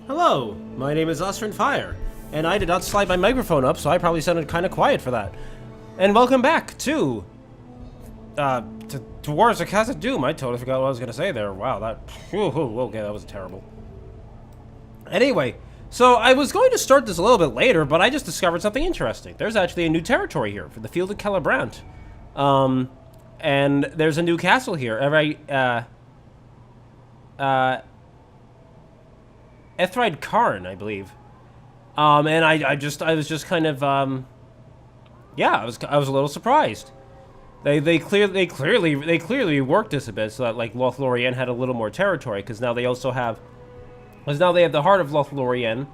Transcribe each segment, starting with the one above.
Hello, my name is Ostrin Fire, and I did not slide my microphone up, so I probably sounded kind of quiet for that. And welcome back to Wars of Khazad-dûm. I totally forgot what I was gonna say there. Wow, okay, that was terrible. Anyway, so I was going to start this a little bit later, but I just discovered something interesting. There's actually a new territory here for the Field of Celebrant. And there's a new castle here. Ethride Karn, I believe. And I was just kind of, yeah, I was a little surprised. They clearly worked this a bit so that like Lothlorien had a little more territory, because now they have the heart of Lothlorien.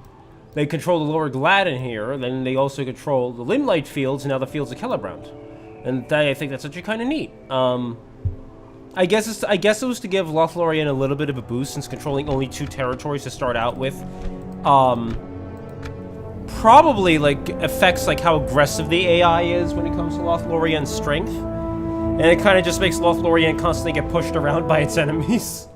They control the Lower Gladden here, and then they also control the Limelight Fields and now the Fields of Celebrant. And I think that's actually kind of neat. I guess it was to give Lothlorien a little bit of a boost, since controlling only 2 territories to start out with. Probably like affects like how aggressive the AI is when it comes to Lothlorien's strength, and it kind of just makes Lothlorien constantly get pushed around by its enemies.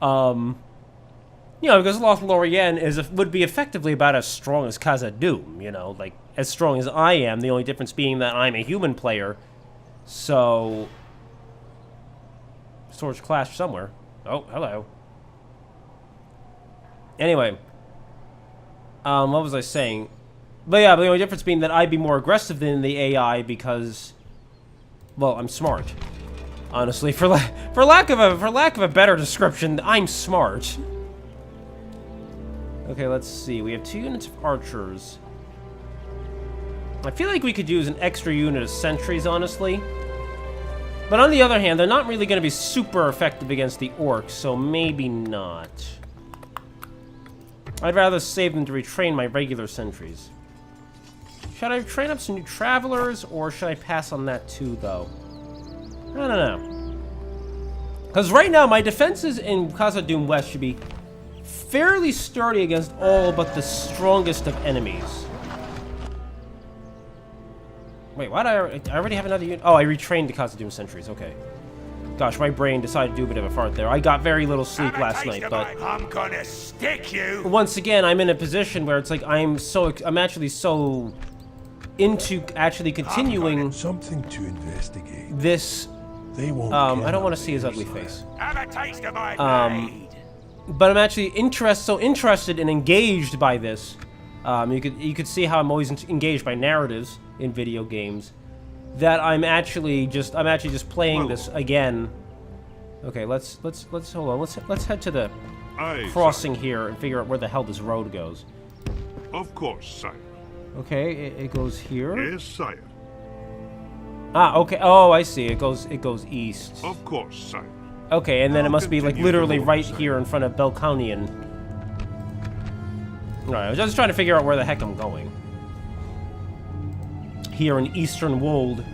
You know, because Lothlorien would be effectively about as strong as Khazad-dûm, you know, like as strong as I am. The only difference being that I'm a human player, so. Swords clash somewhere. Oh, hello. Anyway. What was I saying? But yeah, the only difference being that I'd be more aggressive than the AI because, well, I'm smart. Honestly, for lack of a better description, I'm smart. Okay, let's see. We have 2 units of archers. I feel like we could use an extra unit of sentries, honestly. But on the other hand, they're not really going to be super effective against the orcs, so maybe not. I'd rather save them to retrain my regular sentries. Should I train up some new travelers, or should I pass on that too, though? I don't know. Because right now, my defenses in Khazad-dûm West should be fairly sturdy against all but the strongest of enemies. Wait, what? I already have another unit? Oh, I retrained the Khazad-dûm sentries. Okay. Gosh, my brain decided to do a bit of a fart there. I got very little sleep last night, but I'm gonna stick you. Once again, I'm in a position where it's like I'm actually so into actually continuing something to investigate. This. They won't. I don't want to see his ugly face. Have a taste of my blade. But I'm actually so interested and engaged by this. You could see how I'm always engaged by narratives in video games, that I'm actually just playing this again. Okay, let's hold on. Let's head to the crossing here and figure out where the hell this road goes. Of course, sire. Okay, it goes here. Yes, sire. Ah, okay. Oh, I see. It goes east. Of course, sire. Okay, and then it I'll must be like continue literally to right sire. here in front of Belconian. Alright, I was just trying to figure out where the heck I'm going. Here in Eastern Wold.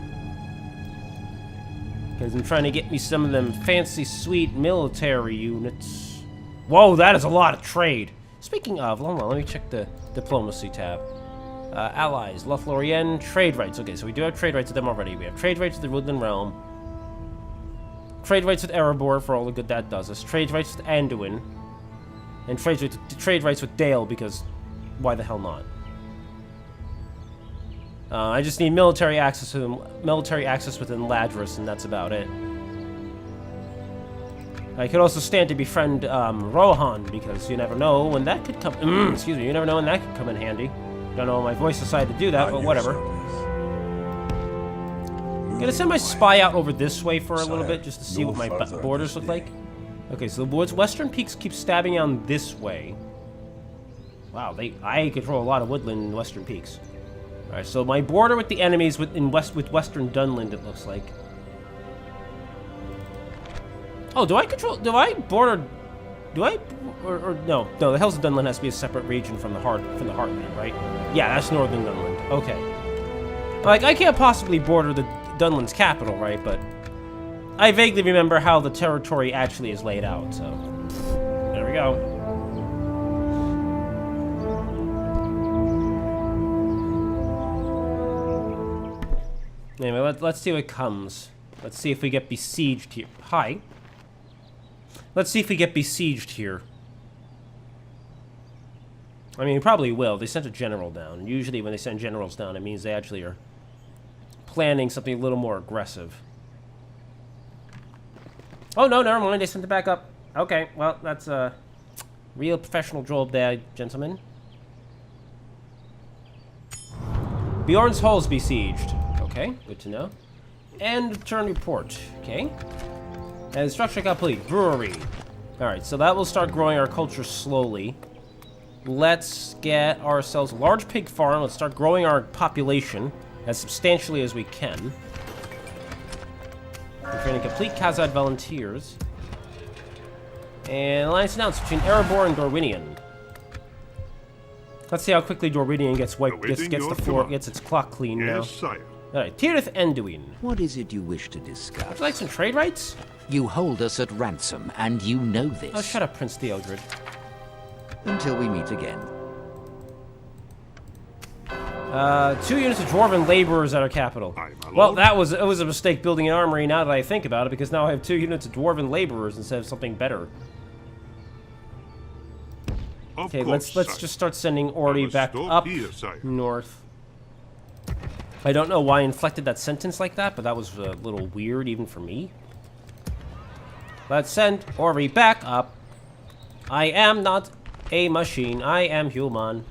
Because I'm trying to get me some of them fancy, sweet military units. Whoa, that is a lot of trade. Speaking of, hold on, let me check the diplomacy tab. Allies, Lothlorien, trade rights. Okay, so we do have trade rights with them already. We have trade rights with the Woodland Realm. Trade rights with Erebor for all the good that does us. Trade rights with Anduin. And trade rights with Dale, because why the hell not? I just need military access within Ladris, and that's about it. I could also stand to befriend Rohan, because you never know when that could come. Excuse me, you never know when that could come in handy. Don't know why my voice decided to do that, but whatever. I'm gonna send my spy out over this way for a little bit, just to see what my borders look like. Okay, so the western peaks keep stabbing down this way. Wow, I control a lot of woodland in western peaks. Alright, so my border with the enemies with western Dunland, it looks like. Oh, no, the Hells of Dunland has to be a separate region from the Heartland, right? Yeah, that's northern Dunland. Okay. Like, I can't possibly border the Dunland's capital, right? But I vaguely remember how the territory actually is laid out, so there we go. Anyway, let's see what comes. Let's see if we get besieged here. Hi. Let's see if we get besieged here. I mean, he probably will. They sent a general down. Usually when they send generals down, it means they actually are planning something a little more aggressive. Oh, no, never mind. They sent it back up. Okay, well, that's a real professional job there, gentlemen. Bjorn's Hall's besieged. Okay, good to know. And return report. Okay. And instruction complete. Brewery. Alright, so that will start growing our culture slowly. Let's get ourselves a large pig farm. Let's start growing our population as substantially as we can. We're training complete Khazad volunteers. And alliance announced between Erebor and Dorwinian. Let's see how quickly Dorwinian gets wiped, gets its clock clean now. Yes, sire. Alright, Tirith Anduin. What is it you wish to discuss? Would you like some trade rights? You hold us at ransom, and you know this. Oh, shut up, Prince Theodred. Until we meet again. 2 units of dwarven laborers at our capital. Well, it was a mistake building an armory now that I think about it, because now I have 2 units of dwarven laborers instead of something better. Okay, let's just start sending Ori back up north. I don't know why I inflected that sentence like that, but that was a little weird even for me. Let's send Ori back up. I am not a machine. I am human.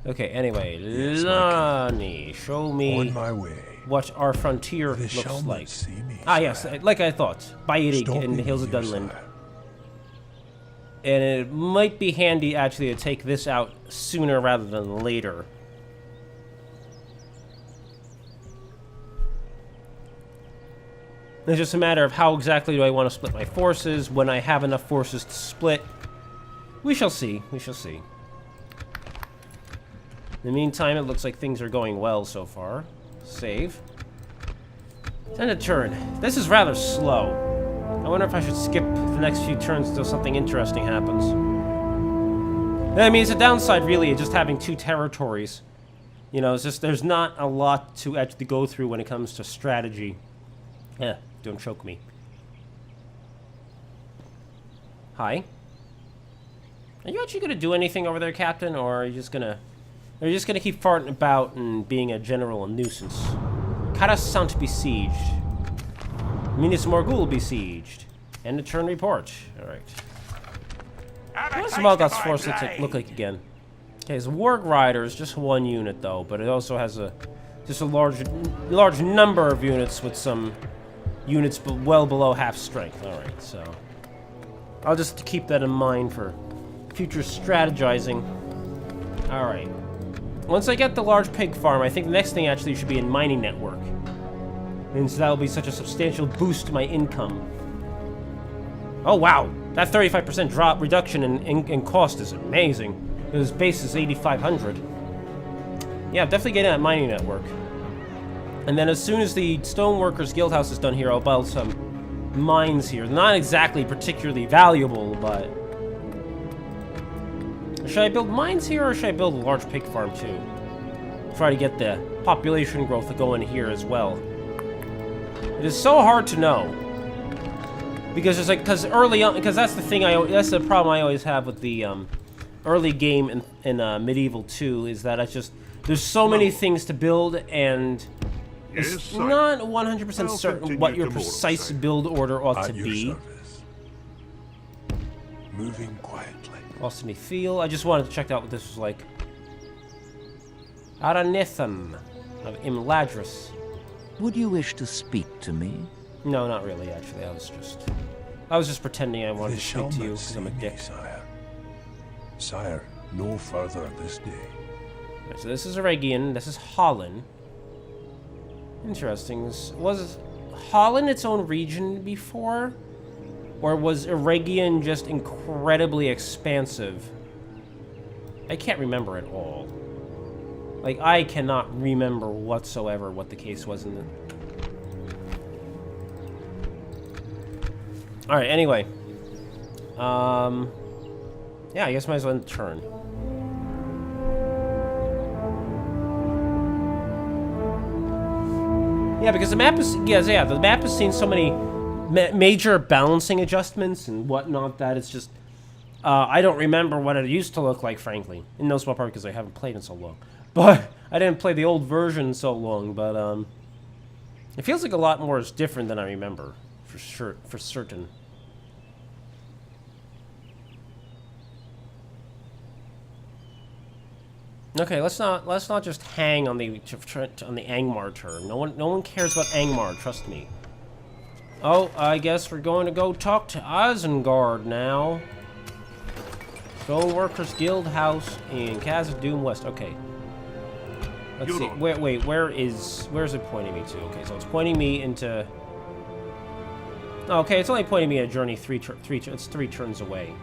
Okay, anyway, Lani, show me On my way. what our frontier They shall looks not like. see me, Ah, yes, sire. like I thought. Baerig Stop in the me hills of here, Dunland. sire. And it might be handy, actually, to take this out sooner rather than later. It's just a matter of how exactly do I want to split my forces, when I have enough forces to split. We shall see. We shall see. In the meantime, it looks like things are going well so far. Save. End of turn. This is rather slow. I wonder if I should skip the next few turns until something interesting happens. I mean, it's a downside, really, of just having 2 territories. You know, it's just, there's not a lot to actually go through when it comes to strategy. Yeah, don't choke me. Hi. Are you actually gonna do anything over there, Captain, or are you just gonna keep farting about and being a general nuisance? Karasant besieged. Minas Morgul besieged. End of turn report. Alright. What does Malgoth's force look like again? Okay, his Warg Rider is just 1 unit though, but it also has just a large number of units with some units well below half strength. Alright, so I'll just keep that in mind for future strategizing. Alright. Once I get the large pig farm, I think the next thing actually should be a mining network. And so that'll be such a substantial boost to my income. Oh wow, that 35% reduction in cost is amazing. His base is 8,500. Yeah, definitely getting that mining network. And then as soon as the Stoneworkers Guildhouse is done here, I'll build some mines here. Not exactly particularly valuable, but... Should I build mines here, or should I build a large pig farm too? Try to get the population growth going here as well. It is so hard to know. Because it's like, because early on, because that's the thing that's the problem I always have with the early game in Medieval 2, is that there's so many things to build, and it's not 100% certain what your precise build order ought to be. Service. Moving quietly. Lost any feel? I just wanted to check out what this was like. Aranitham of Imladris. Would you wish to speak to me? No, not really, actually. I was just pretending I wanted They to shall speak to you not because see I'm a me, dick. sire. Sire, no further this day. Right, so this is Aragian, this is Holland. Interesting. Was Holland its own region before? Or was Aragian just incredibly expansive? I can't remember at all. Like, I cannot remember whatsoever what the case was in the... Alright, anyway. Yeah, I guess might as well end the turn. Yeah, because the map is... Yeah, the map has seen so many major balancing adjustments and whatnot that it's just... I don't remember what it used to look like, frankly. In no small part because I haven't played in so long. But I didn't play the old version so long, but it feels like a lot more is different than I remember, for sure, for certain. Okay, let's not just hang on the Angmar turn. No one cares about Angmar, trust me. Oh, I guess we're going to go talk to Isengard now. Stoneworkers Guild House in Khazad-dûm West. Okay. Let's see. Wait, where's it pointing me to? Okay, so it's pointing me into. Okay, it's only pointing me a journey it's 3 turns away.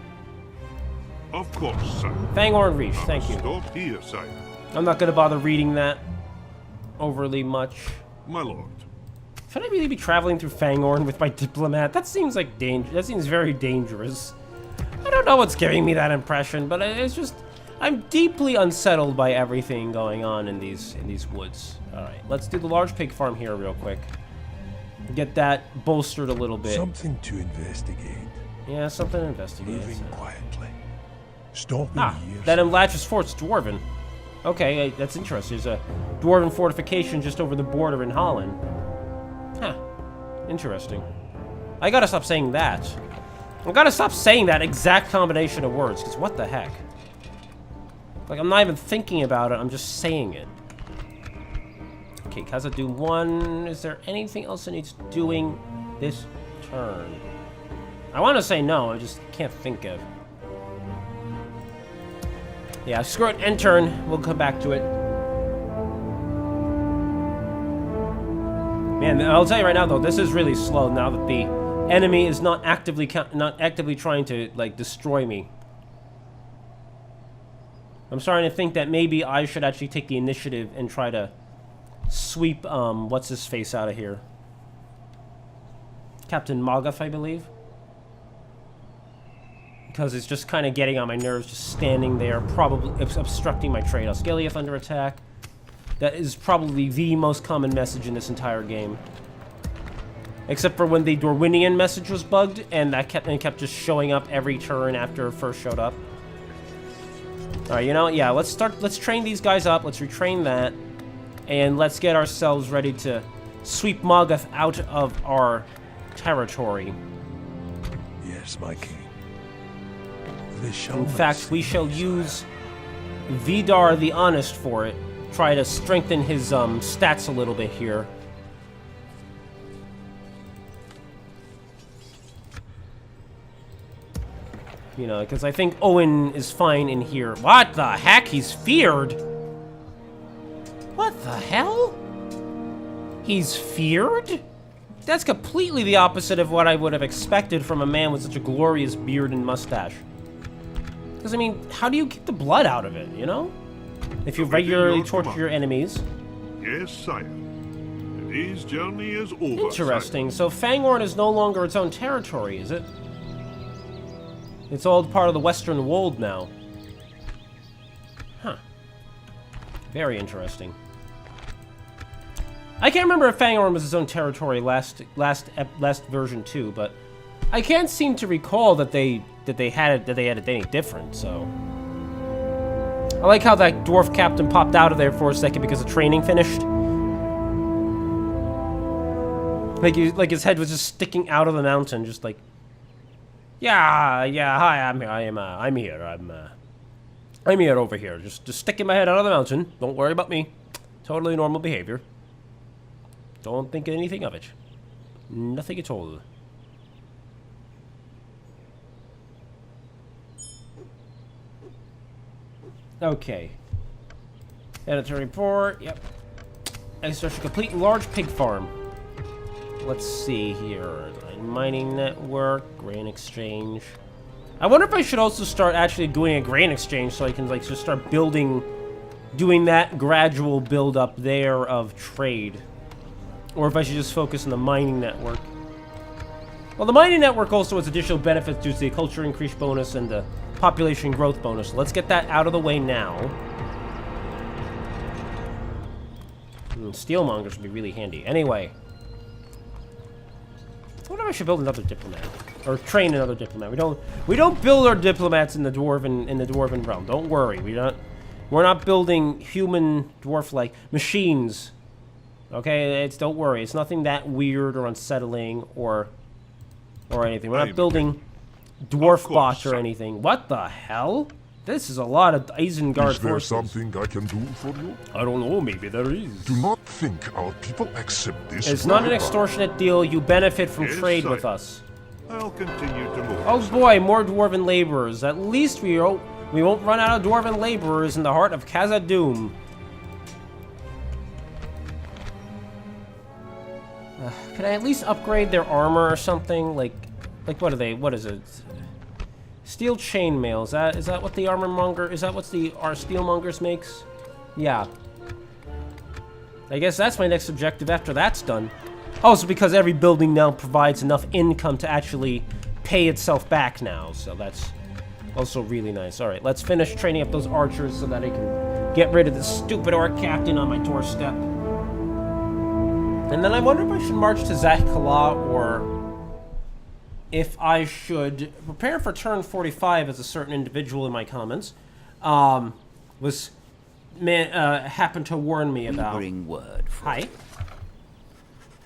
Of course, sire. Fangorn Reach, thank you. Stop here, sire. I'm not gonna bother reading that overly much. My lord. Should I really be traveling through Fangorn with my diplomat? That seems like that seems very dangerous. I don't know what's giving me that impression, but it's just I'm deeply unsettled by everything going on in these woods. All right, let's do the large pig farm here real quick. Get that bolstered a little bit. Something to investigate. Yeah, something to investigate. Moving quietly. Stopping here. That Latches Fort's dwarven. Okay, that's interesting. There's a dwarven fortification just over the border in Holland. Huh. Interesting. I gotta stop saying that. I gotta stop saying that exact combination of words, because what the heck? Like, I'm not even thinking about it, I'm just saying it. Okay, Khazad-dûm 1. Is there anything else that needs doing this turn? I want to say no, I just can't think of. Yeah, screw it, end turn. We'll come back to it. Man, I'll tell you right now, though, this is really slow now that the enemy is not actively trying to, like, destroy me. I'm starting to think that maybe I should actually take the initiative and try to sweep, what's-his-face out of here. Captain Magath, I believe. Because it's just kind of getting on my nerves, just standing there, probably obstructing my trade. Osgiliath under attack. That is probably the most common message in this entire game. Except for when the Dorwinian message was bugged, and that kept just showing up every turn after it first showed up. Alright, you know, yeah, let's train these guys up, let's retrain that, and let's get ourselves ready to sweep Magath out of our territory. Yes, my king. In fact, we shall use Vidar the Honest for it. Try to strengthen his stats a little bit here. You know, because I think Owen is fine in here. What the heck? He's feared? What the hell? He's feared? That's completely the opposite of what I would have expected from a man with such a glorious beard and mustache. Because, I mean, how do you get the blood out of it, you know? If you regularly torture your enemies. Yes, sire. Today's journey is over. Interesting. So Fangorn is no longer its own territory, is it? It's all part of the Western Wold now. Huh. Very interesting. I can't remember if Fangorn was its own territory last version too, but I can't seem to recall that they had it any different. So I like how that dwarf captain popped out of there for a second because the training finished. Like his head was just sticking out of the mountain, just like. Yeah, hi, I'm here over here. Just sticking my head out of the mountain. Don't worry about me. Totally normal behavior. Don't think anything of it. Nothing at all. Okay. Editor report, yep. Extraction complete large pig farm. Let's see here. Mining network, grain exchange. I wonder if I should also start actually doing a grain exchange so I can like just start doing that gradual build up there of trade. Or if I should just focus on the mining network. Well, the mining network also has additional benefits due to the culture increase bonus and the population growth bonus. So let's get that out of the way now. Steelmongers would be really handy. Anyway. wonder if I should build another diplomat. Or train another diplomat. We don't build our diplomats in the dwarven realm. Don't worry. We're not building human dwarf-like machines. Okay, don't worry. It's nothing that weird or unsettling or anything. We're not building dwarf bots or anything. What the hell? This is a lot of Isengard Is there forces. something I can do for you? I don't know. Maybe there is. Do not think our people accept this. It's not an bribe. extortionate deal. You benefit from Yes, trade sire. with us. I'll continue to move. Oh boy, more dwarven laborers. At least we won't run out of dwarven laborers in the heart of Khazad-dûm. Can I at least upgrade their armor or something? Like what are they? What is it? Steel chainmail. Is that what the armormonger? Is that what our steelmongers makes? Yeah. I guess that's my next objective after that's done. Also, because every building now provides enough income to actually pay itself back now, so that's also really nice. All right, let's finish training up those archers so that I can get rid of this stupid orc captain on my doorstep. And then I wonder if I should march to Zakhala or if I should prepare for turn 45, as a certain individual in my comments happened to warn me about. Bring word. Hi.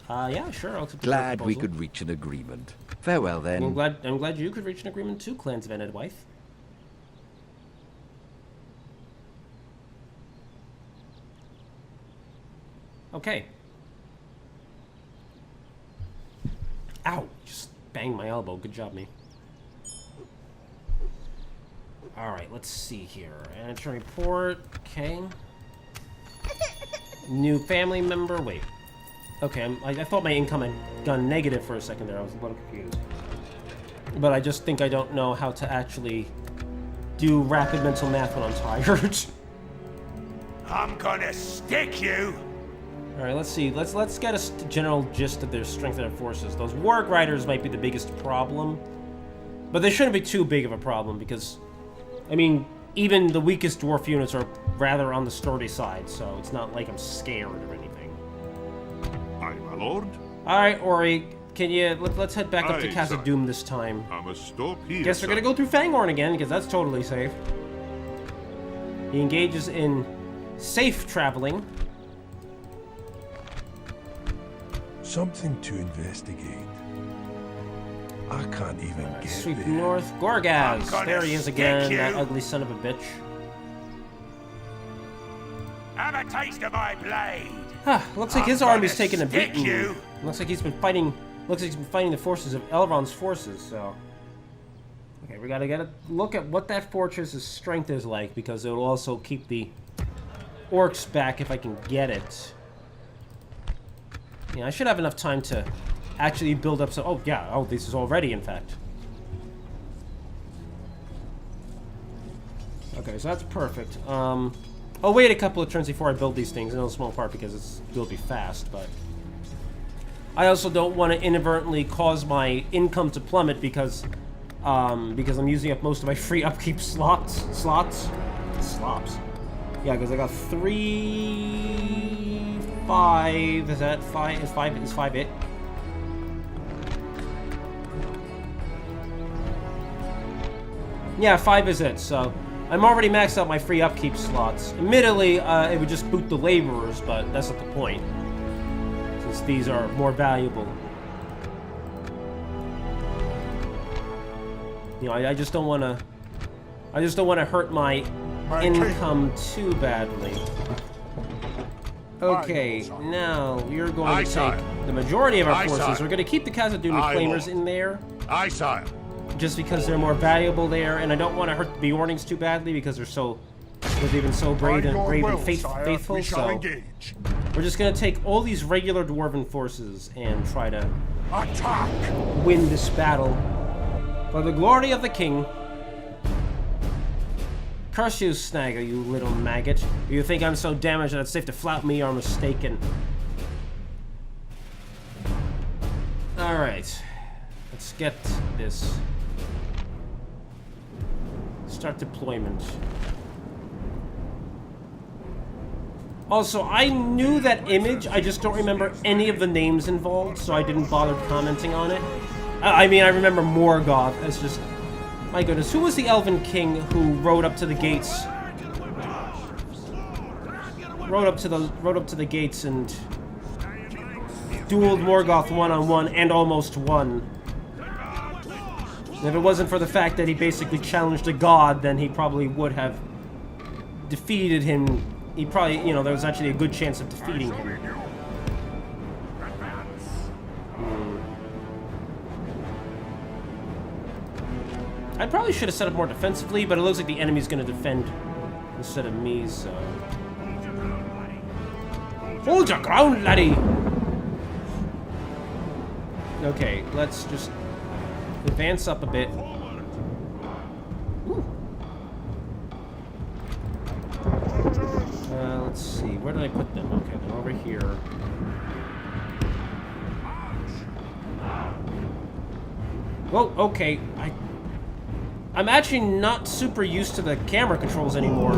Yeah, sure. I'll Glad we could reach an agreement. Farewell then. I'm glad you could reach an agreement too, Clans of Ended Wife. Okay. Ow! Just banged my elbow. Good job, me. Alright, let's see here. Enter report. Okay. New family member. Wait. Okay, I thought my income had gone negative for a second there. I was a little confused. But I just think I don't know how to actually do rapid mental math when I'm tired. I'm gonna stick you. Alright, let's see. Let's get a general gist of their strength of their forces. Those warg riders might be the biggest problem. But they shouldn't be too big of a problem because, I mean, even the weakest dwarf units are rather on the sturdy side, so it's not like I'm scared or anything. Aye, my lord. Alright, Ori, can you... Let's head back up to Aye, Khazad-dûm this time. I must stop here. Guess we're gonna go through Fangorn again, because that's totally safe. He engages in safe traveling. Something to investigate. I can't even get Sweep there. north. I'm Gorgaz! gonna There he is stick again, you. that ugly son of a bitch. Have a taste of my blade. Looks like his I'm army's gonna taking a stick beating. you. Looks like he's been fighting. Looks like he's been fighting the forces of Elrond's forces. So, okay, we gotta get a look at what that fortress's strength is like because it'll also keep the orcs back if I can get it. Yeah, I should have enough time to actually build up some. Oh yeah. Oh, this is all ready. In fact. Okay, so that's perfect. I'll wait a couple of turns before I build these things, in a small part because it'll be fast, but I also don't want to inadvertently cause my income to plummet because I'm using up most of my free upkeep slots. Yeah, because I got 3, 5. Is that 5? Is 5 it? Yeah, 5 is it. So I'm already maxed out my free upkeep slots. Admittedly, it would just boot the laborers, but that's not the point, since these are more valuable. You know, I just don't want to. I just don't want to hurt my income too badly. Okay, now you're going to take the majority of our forces. We're going to keep the Khazad-dûm reclaimers in there. Aye, sire. Just because they're more valuable there, and I don't want to hurt the Bjornings too badly because they've been so brave and faithful. So we're just gonna take all these regular dwarven forces and try to win this battle for the glory of the king. Curse you, Snagger, you little maggot! You think I'm so damaged that it's safe to flout me? You're mistaken. All right, let's get this. Start deployment. Also, I knew that image, I just don't remember any of the names involved, so I didn't bother commenting on it. I mean, I remember Morgoth as just... My goodness, who was the Elven King who rode up to the gates? Rode up to the gates and dueled Morgoth one-on-one and almost won. And if it wasn't for the fact that he basically challenged a god, then he probably would have defeated him. He probably, you know, there was actually a good chance of defeating him. I probably should have set up more defensively, but it looks like the enemy's going to defend instead of me, so... Hold your ground, laddie! Okay, let's just advance up a bit. Ooh. Let's see, where did I put them? Okay, they're over here. Whoa, okay, I'm actually not super used to the camera controls anymore,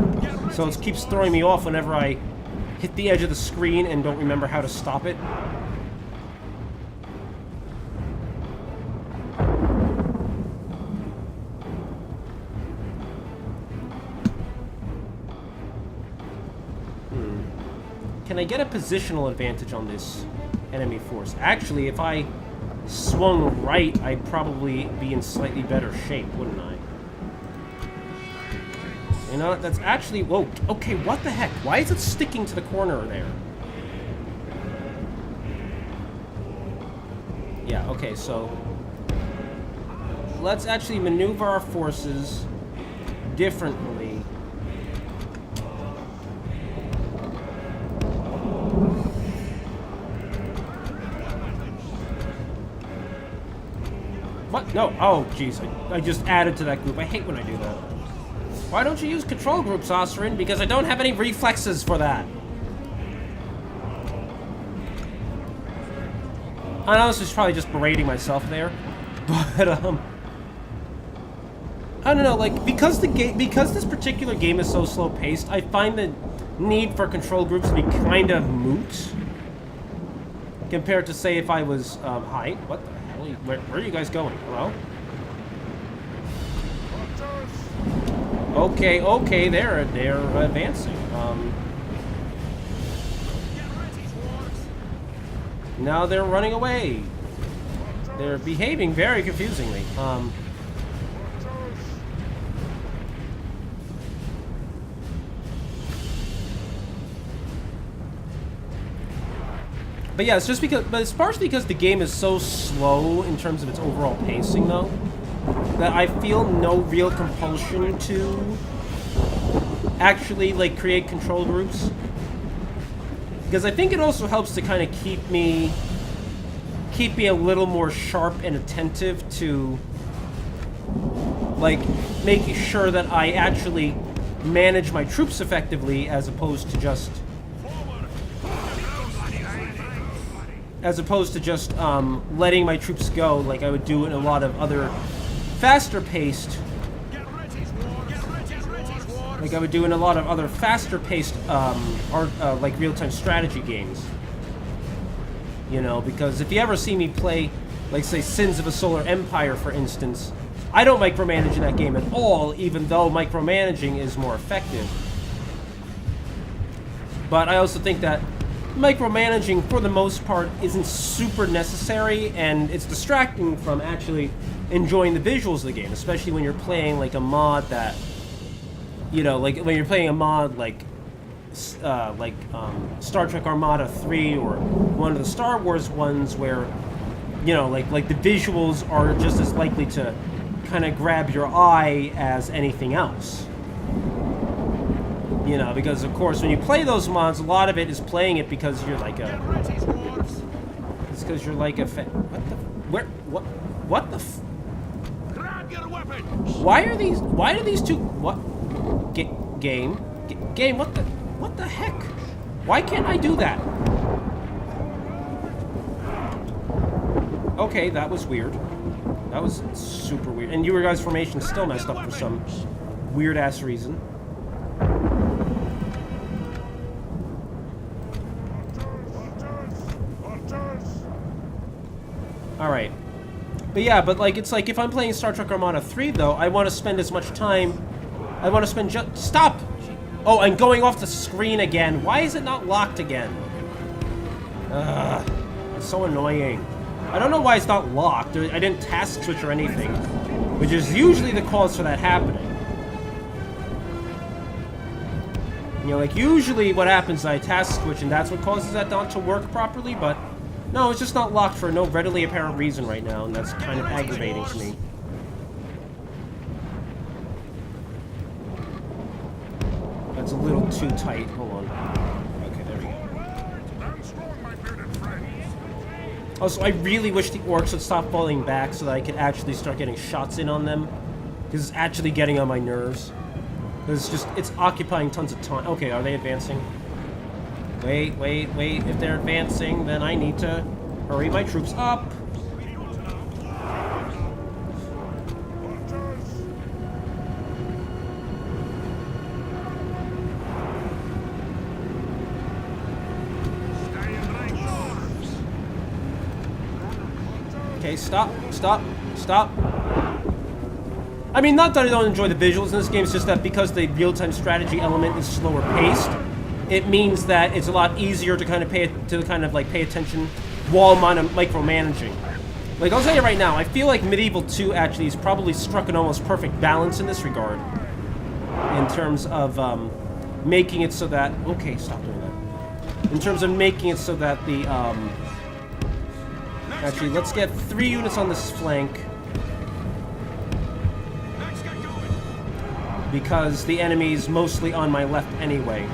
so it keeps throwing me off whenever I hit the edge of the screen and don't remember how to stop it. Can I get a positional advantage on this enemy force? Actually, if I swung right, I'd probably be in slightly better shape, wouldn't I? You know, that's actually... Whoa, okay, what the heck? Why is it sticking to the corner there? Yeah, okay, so... Let's actually maneuver our forces differently. What? No. Oh, jeez. I just added to that group. I hate when I do that. Why don't you use control groups, Osrin? Because I don't have any reflexes for that. I know this is probably just berating myself there, but I don't know. Like because this particular game is so slow paced, I find the need for control groups to be kind of moot compared to say if I was hi. What the hell? Where are you guys going? Hello? Okay, they're advancing. Now they're running away. They're behaving very confusingly. But yeah, it's just because, but it's partially because the game is so slow in terms of its overall pacing, though, that I feel no real compulsion to actually like create control groups. Because I think it also helps to kind of keep me a little more sharp and attentive to like making sure that I actually manage my troops effectively as opposed to just letting my troops go like I would do in a lot of other faster-paced like real-time strategy games. You know, because if you ever see me play, like, say, Sins of a Solar Empire, for instance, I don't micromanage in that game at all, even though micromanaging is more effective. But I also think that micromanaging, for the most part, isn't super necessary, and it's distracting from actually enjoying the visuals of the game, especially when you're playing, like, a mod that, you know, like, when you're playing a mod like Star Trek Armada 3 or one of the Star Wars ones where, you know, like the visuals are just as likely to kind of grab your eye as anything else. You know, because of course when you play those mods, a lot of it is playing it because you're like a... It's because you're like a what the why do these two... What? Game, what the heck? Why can't I do that? Okay, that was weird. That was super weird. And your guys' formation still messed up for some weird-ass reason. Alright. But yeah, but like, it's like, if I'm playing Star Trek Armada 3, though, I want to spend as much time... I want to spend Stop! Oh, I'm going off the screen again. Why is it not locked again? Ugh. It's so annoying. I don't know why it's not locked. I didn't task switch or anything. Which is usually the cause for that happening. You know, like, usually what happens is I task switch and that's what causes that not to work properly, but... No, it's just not locked for no readily apparent reason right now, and that's kind of aggravating to me. That's a little too tight. Hold on. Okay, there we go. Also, I really wish the orcs would stop falling back so that I could actually start getting shots in on them. Because it's actually getting on my nerves. It's occupying tons of time. Okay, are they advancing? Wait. If they're advancing, then I need to hurry my troops up. Okay, stop. I mean, not that I don't enjoy the visuals in this game, it's just that because the real-time strategy element is slower paced, it means that it's a lot easier to kind of pay attention while micromanaging. Like, I'll tell you right now, I feel like Medieval 2 actually has probably struck an almost perfect balance in this regard. In terms of making it so that... Okay, stop doing that. In terms of making it so that the... Actually, let's get 3 units on this flank. Because the enemy's mostly on my left anyway.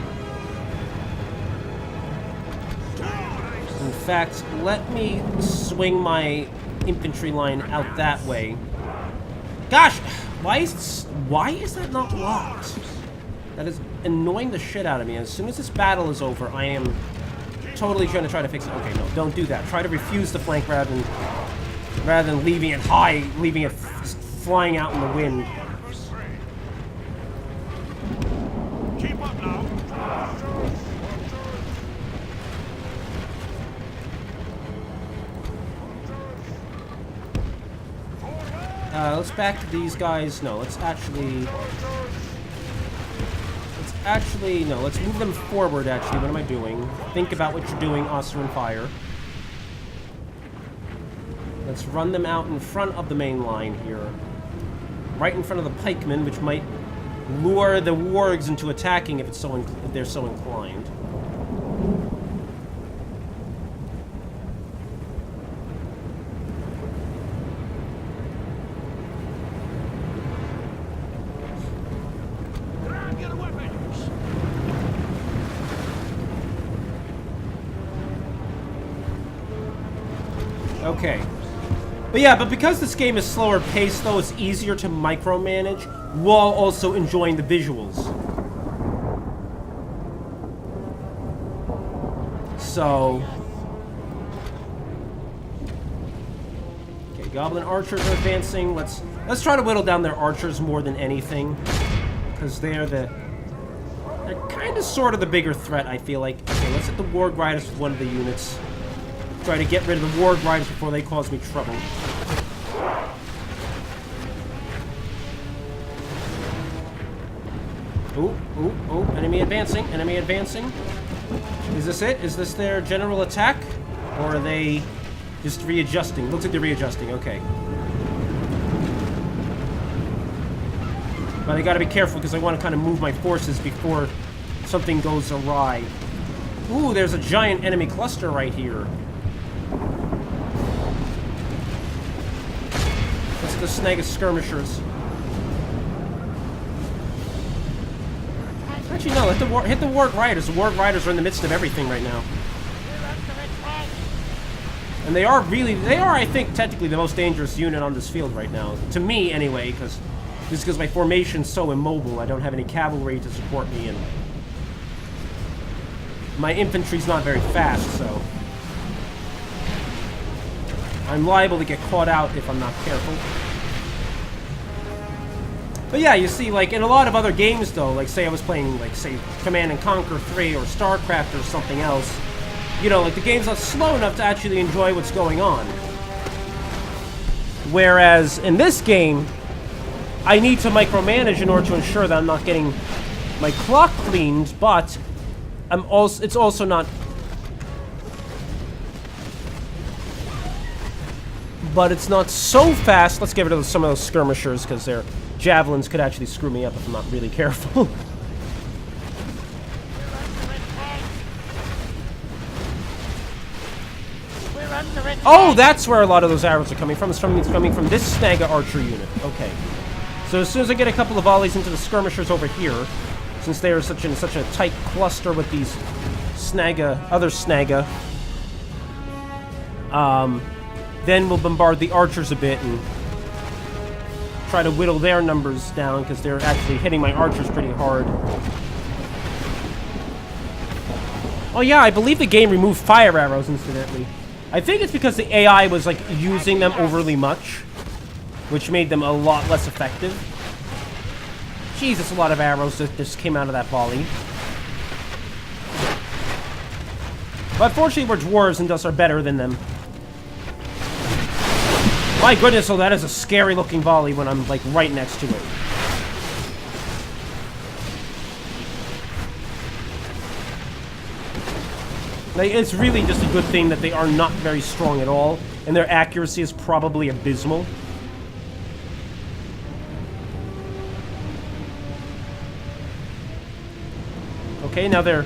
In fact, let me swing my infantry line out that way. Gosh! Why is that not locked? That is annoying the shit out of me. As soon as this battle is over, I am totally trying to fix it. Okay, no, don't do that. Try to refuse the flank rather than leaving it high, leaving it flying out in the wind. Keep up now. Let's back these guys. No, let's move them forward, actually. What am I doing? Think about what you're doing, Oseran Fire. Let's run them out in front of the main line here. Right in front of the pikemen, which might lure the wargs into attacking if they're so inclined. Okay. But because this game is slower paced, though, it's easier to micromanage while also enjoying the visuals. So... Okay, Goblin archers are advancing. Let's try to whittle down their archers more than anything. Because they're kind of sort of the bigger threat, I feel like. Okay, let's hit the Warg Riders with one of the units. Try to get rid of the Warg Riders before they cause me trouble. Ooh, enemy advancing, Is this it? Is this their general attack? Or are they just readjusting? Looks like they're readjusting, okay. But I gotta be careful because I want to kind of move my forces before something goes awry. Ooh, there's a giant enemy cluster right here. Let's go snag a skirmishers. Actually, no, hit the Warg Riders. The Warg Riders are in the midst of everything right now. And they are, I think, technically the most dangerous unit on this field right now. To me, anyway, because my formation's so immobile, I don't have any cavalry to support me, and my infantry's not very fast, so I'm liable to get caught out if I'm not careful. But yeah, you see, like, in a lot of other games, though, like, say I was playing, like, say, Command & Conquer 3 or StarCraft or something else, you know, like, the game's not slow enough to actually enjoy what's going on. Whereas in this game, I need to micromanage in order to ensure that I'm not getting my clock cleaned, but it's also not... But it's not so fast. Let's get rid of some of those skirmishers, because their javelins could actually screw me up if I'm not really careful. Oh, that's where a lot of those arrows are coming from. It's coming from this Snaga archer unit. Okay. So as soon as I get a couple of volleys into the skirmishers over here, since they are such a tight cluster with these other Snaga, then we'll bombard the archers a bit and try to whittle their numbers down, because they're actually hitting my archers pretty hard. Oh yeah, I believe the game removed fire arrows, incidentally. I think it's because the AI was, like, using them overly much, which made them a lot less effective. Jesus, a lot of arrows that just came out of that volley. But fortunately, we're dwarves and thus are better than them. My goodness, oh, that is a scary-looking volley when I'm, like, right next to it. It's really just a good thing that they are not very strong at all, and their accuracy is probably abysmal. Okay, now they're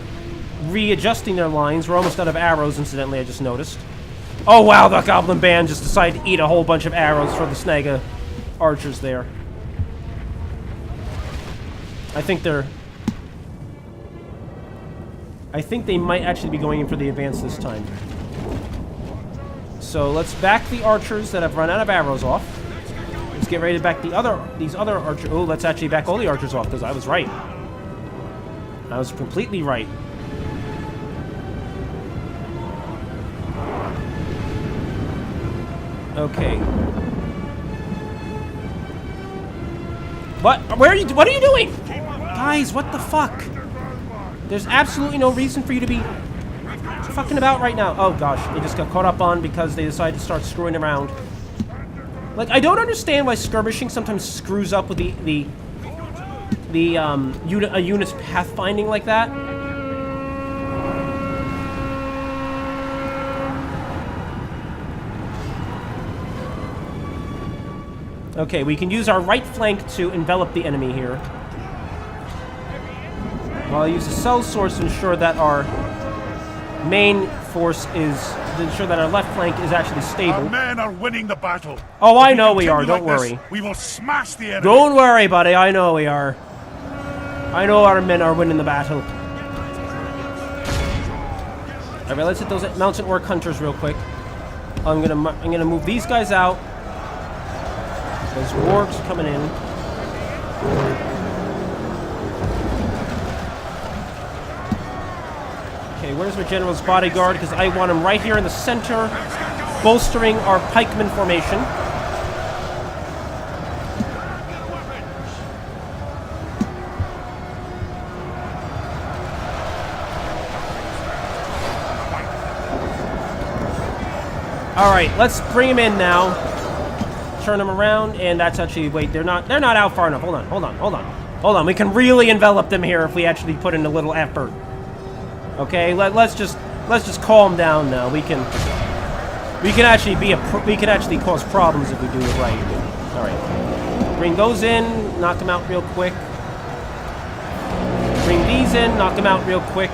readjusting their lines. We're almost out of arrows, incidentally, I just noticed. Oh wow, the Goblin Band just decided to eat a whole bunch of arrows for the Snaga archers there. I think they might actually be going in for the advance this time. So let's back the archers that have run out of arrows off. Let's get ready to back these other archers. Oh, let's actually back all the archers off, because I was right. I was completely right. Okay. What? What are you doing? Guys, what the fuck? There's absolutely no reason for you to be fucking about right now. Oh gosh, they just got caught up on because they decided to start screwing around. Like, I don't understand why skirmishing sometimes screws up with a unit's pathfinding like that. Okay, we can use our right flank to envelop the enemy here. While I use the cell source to ensure that our main force to ensure that our left flank is actually stable. Our men are winning the battle. Oh, I know we are, don't worry. We will smash the enemy. Don't worry, buddy, I know we are. I know our men are winning the battle. Alright, let's hit those mountain orc hunters real quick. I'm gonna move these guys out. Those wargs are coming in. Okay, where's my general's bodyguard? Because I want him right here in the center, bolstering our pikeman formation. All right, let's bring him in now. Turn them around, and that's actually, wait, they're not out far enough. Hold on. We can really envelop them here if we actually put in a little effort. Okay, let's just calm down now. We can actually cause problems if we do it right. All right, bring those in, knock them out real quick. Bring these in, knock them out real quick.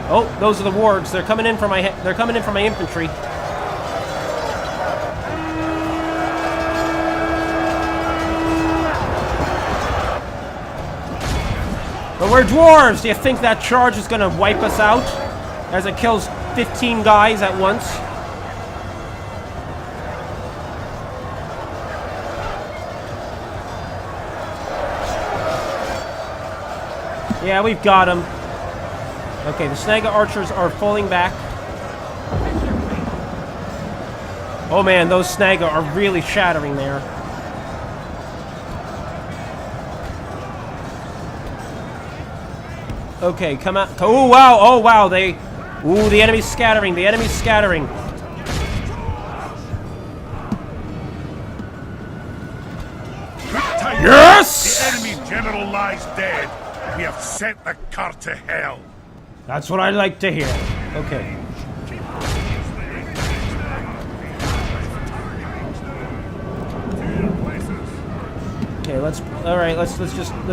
Oh, those are the wargs. They're coming in for my infantry. But we're dwarves! Do you think that charge is gonna wipe us out? As it kills 15 guys at once? Yeah, we've got him. Okay, the Snaga archers are falling back. Oh man, those Snaga are really shattering there. Okay, come out. Oh wow, the enemy's scattering, Tiger! Yes! The enemy general lies dead. We have sent the cur to hell. That's what I like to hear. Okay. Okay, let's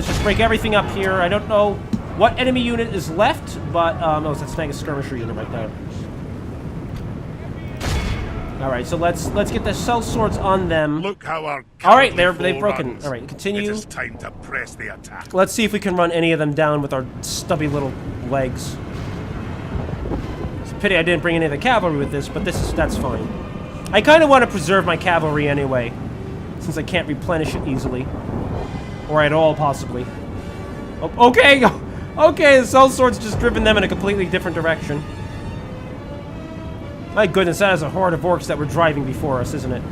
just break everything up here. I don't know what enemy unit is left, but oh, it's that Mega Skirmisher unit right there. All right, so let's get the cell swords on them. Look how our All right, cowardly they've foe broken. runs. All right, continue. It is time to press the attack. Let's see if we can run any of them down with our stubby little legs. It's a pity I didn't bring any of the cavalry with this, but that's fine. I kind of want to preserve my cavalry anyway, since I can't replenish it easily. Or at all, possibly. Oh, okay! Okay, the cell sword's just driven them in a completely different direction. My goodness, that is a horde of orcs that were driving before us, isn't it?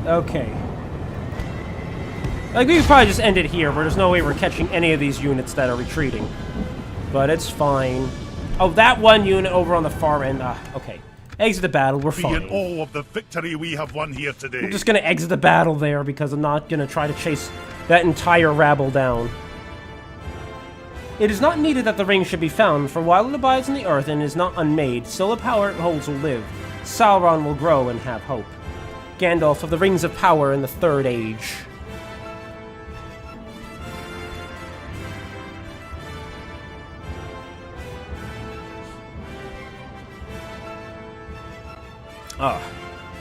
Okay. Like, we could probably just end it here, but there's no way we're catching any of these units that are retreating. But it's fine. Oh, that one unit over on the far end. Okay. Exit the battle, we're Be fine. in awe of the victory we have won here today. I'm just gonna exit the battle there because I'm not gonna try to chase that entire rabble down. It is not needed that the ring should be found, for while it abides in the earth and is not unmade, still the power it holds will live. Sauron will grow and have hope. Gandalf of the Rings of Power in the Third Age.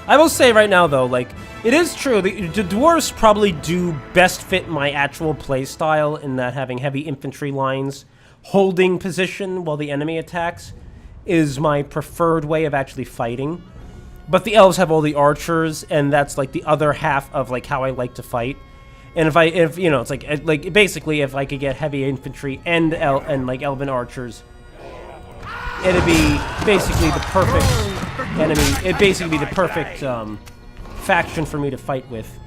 I will say right now, though, like, it is true, the dwarves probably do best fit my actual playstyle in that having heavy infantry lines holding position while the enemy attacks is my preferred way of actually fighting. But the elves have all the archers, and that's, like, the other half of, like, how I like to fight. And if you know, it's like basically, if I could get heavy infantry and like, elven archers, it'd be basically the perfect enemy. It'd basically be the perfect faction for me to fight with.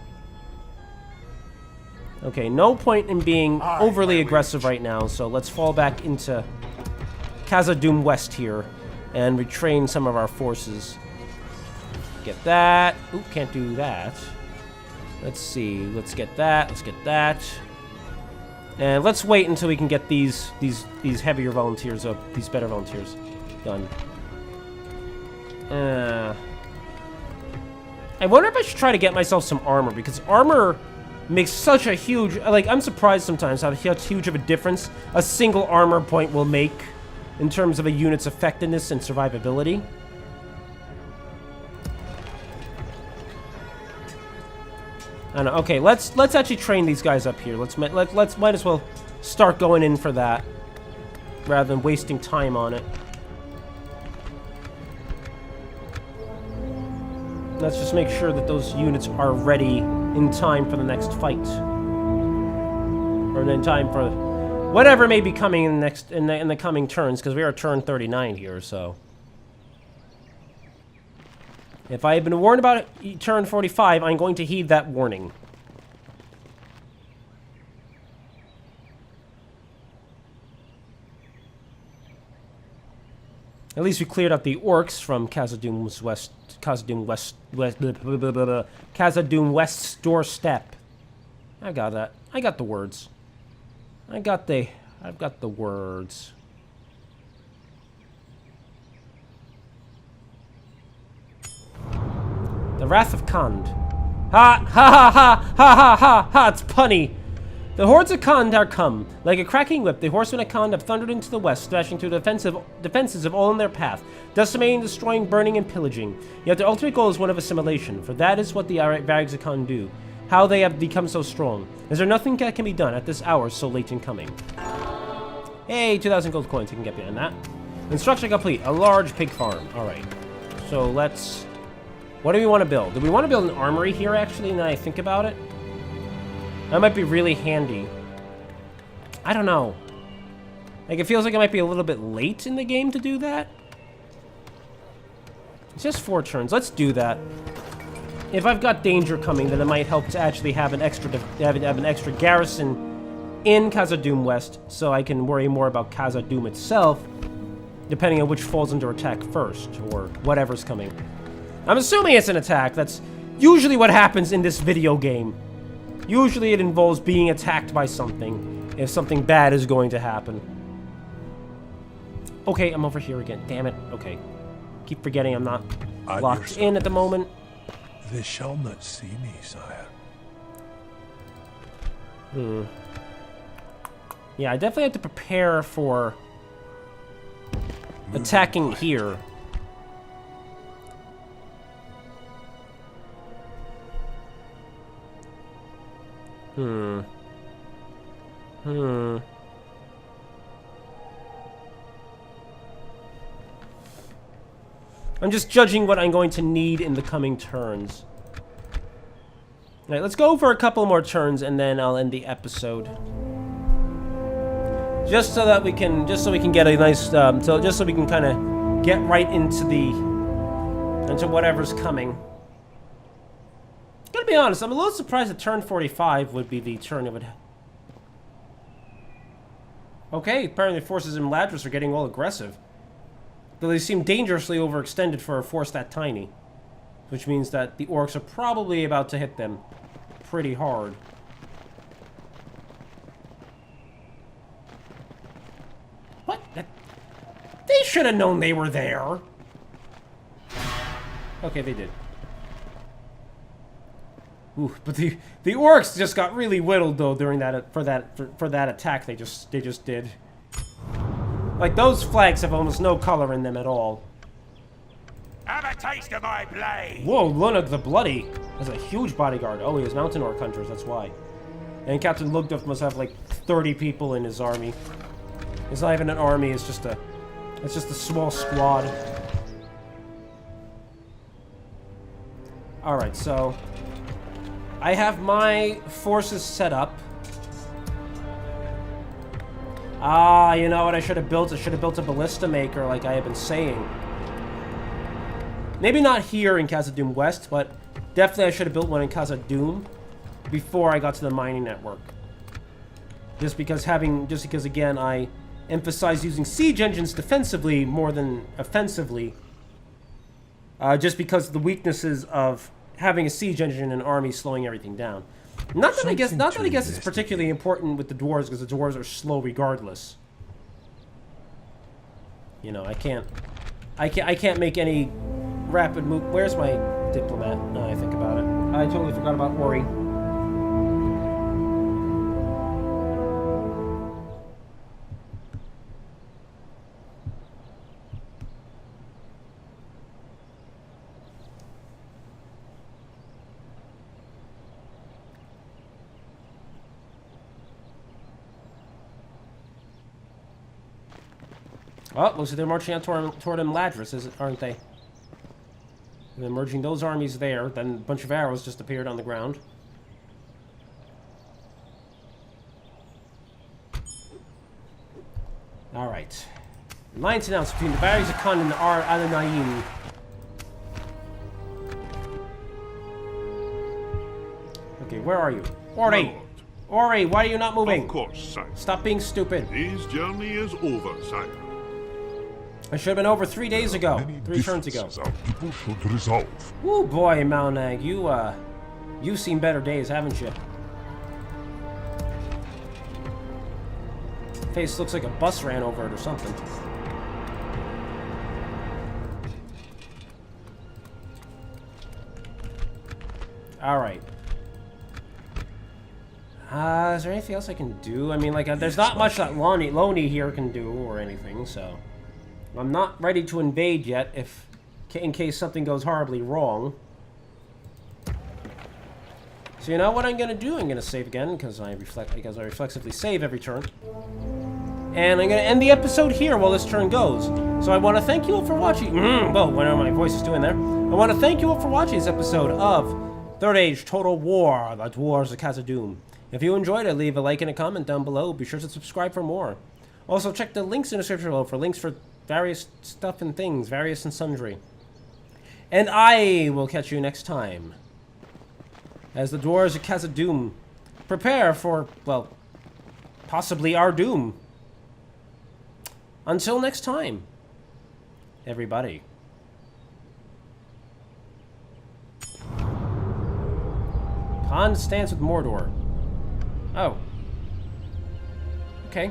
Okay, no point in being overly aggressive right now, so let's fall back into Khazad-dûm West here and retrain some of our forces. Get that. Oop, can't do that. Let's see. Let's get that. Let's get that. And let's wait until we can get these heavier volunteers up. These better volunteers done. I wonder if I should try to get myself some armor, because armor makes such a huge... Like, I'm surprised sometimes how huge of a difference a single armor point will make in terms of a unit's effectiveness and survivability. I don't know. Okay, let's actually train these guys up here. Let's might as well start going in for that rather than wasting time on it. Let's just make sure that those units are ready in time for the next fight, or in time for whatever may be coming in the coming turns, because we are turn 39 here. So if I had been warned about it, turn 45, I'm going to heed that warning. At least we cleared out the orcs from Khazad-dûm's west. Khazad-dûm West's doorstep. I got that. I got the words. I've got the words. The Wrath of Khand. Ha ha ha ha ha ha ha ha! It's punny. The hordes of Khand are come. Like a cracking whip, the horsemen of Khand have thundered into the west, smashing through the defenses of all in their path, decimating, destroying, burning, and pillaging. Yet their ultimate goal is one of assimilation, for that is what the Vargs of Khand do. How they have become so strong. Is there nothing that can be done at this hour so late in coming? Hey, 2,000 gold coins, you can get behind that. Instruction complete. A large pig farm. Alright. So let's... What do we want to build? Do we want to build an armory here, actually, now I think about it? That might be really handy. I don't know. Like, it feels like it might be a little bit late in the game to do that. It's just 4 turns. Let's do that. if I've got danger coming, then it might help to actually have an extra garrison in Khazad-dûm West, so I can worry more about Khazad-dûm itself, depending on which falls under attack first, or whatever's coming. I'm assuming it's an attack. That's usually what happens in this video game. Usually it involves being attacked by something, if something bad is going to happen. Okay, I'm over here again. Damn it. Okay. Keep forgetting I'm not locked in at the moment. They shall not see me, sire. Yeah, I definitely have to prepare for attacking here. I'm just judging what I'm going to need in the coming turns. Alright, let's go for a couple more turns and then I'll end the episode. Just so that we can, get a nice, just so we can kind of get right into whatever's coming. Gotta be honest, I'm a little surprised that turn 45 would be the turn it would. Okay, apparently the forces in Ladris are getting all aggressive. Though they seem dangerously overextended for a force that tiny. Which means that the orcs are probably about to hit them pretty hard. What? They should have known they were there. Okay, they did. Ooh, but the orcs just got really whittled though during that for that attack they just did. Like those flags have almost no color in them at all. Have a taste of my blade! Whoa, Lunag the Bloody has a huge bodyguard. Oh, he has mountain orc hunters, that's why. And Captain Lugduff must have like 30 people in his army. It's not even an army, it's just a small squad. Alright, so I have my forces set up. Ah, you know what I should have built? I should have built a ballista maker like I have been saying. Maybe not here in Khazad-dûm West, but definitely I should have built one in Khazad-dûm before I got to the mining network. Just because again, I emphasize using siege engines defensively more than offensively. Just because of the weaknesses of having a siege engine in an army slowing everything down. Not that I guess it's particularly important with the dwarves, because the dwarves are slow regardless. You know, I can't make any rapid move. Where's my diplomat? Now I think about it. I totally forgot about Ori. Oh, looks like they're marching out toward Ladris, aren't they? And then merging those armies there, then a bunch of arrows just appeared on the ground. Alright. Alliance announced between the Barry Zakan and the Adonayim. Okay, where are you? Ori! Ori, why are you not moving? Of course, sire. Stop being stupid. His journey is over, sire. I should have been over 3 days ago. Many 3 turns ago. differences our people should resolve. Ooh, boy, Malnag, you've seen better days, haven't you? Face looks like a bus ran over it or something. Alright. Is there anything else I can do? I mean, like, there's not much that Loney here can do or anything, so... I'm not ready to invade yet, in case something goes horribly wrong. So you know what I'm gonna do? I'm gonna save again, because I reflexively save every turn. And I'm gonna end the episode here while this turn goes. So I want to thank you all for watching. Well, whatever my voice is doing there. I want to thank you all for watching this episode of Third Age Total War, The Dwarves of Khazad-dûm. If you enjoyed it, leave a like and a comment down below. Be sure to subscribe for more. Also, check the links in the description below for links for various stuff and things, various and sundry. And I will catch you next time. as the dwarves of Khazad-dûm prepare for, well, possibly our doom. Until next time, everybody. Khan stands with Mordor. Oh. Okay.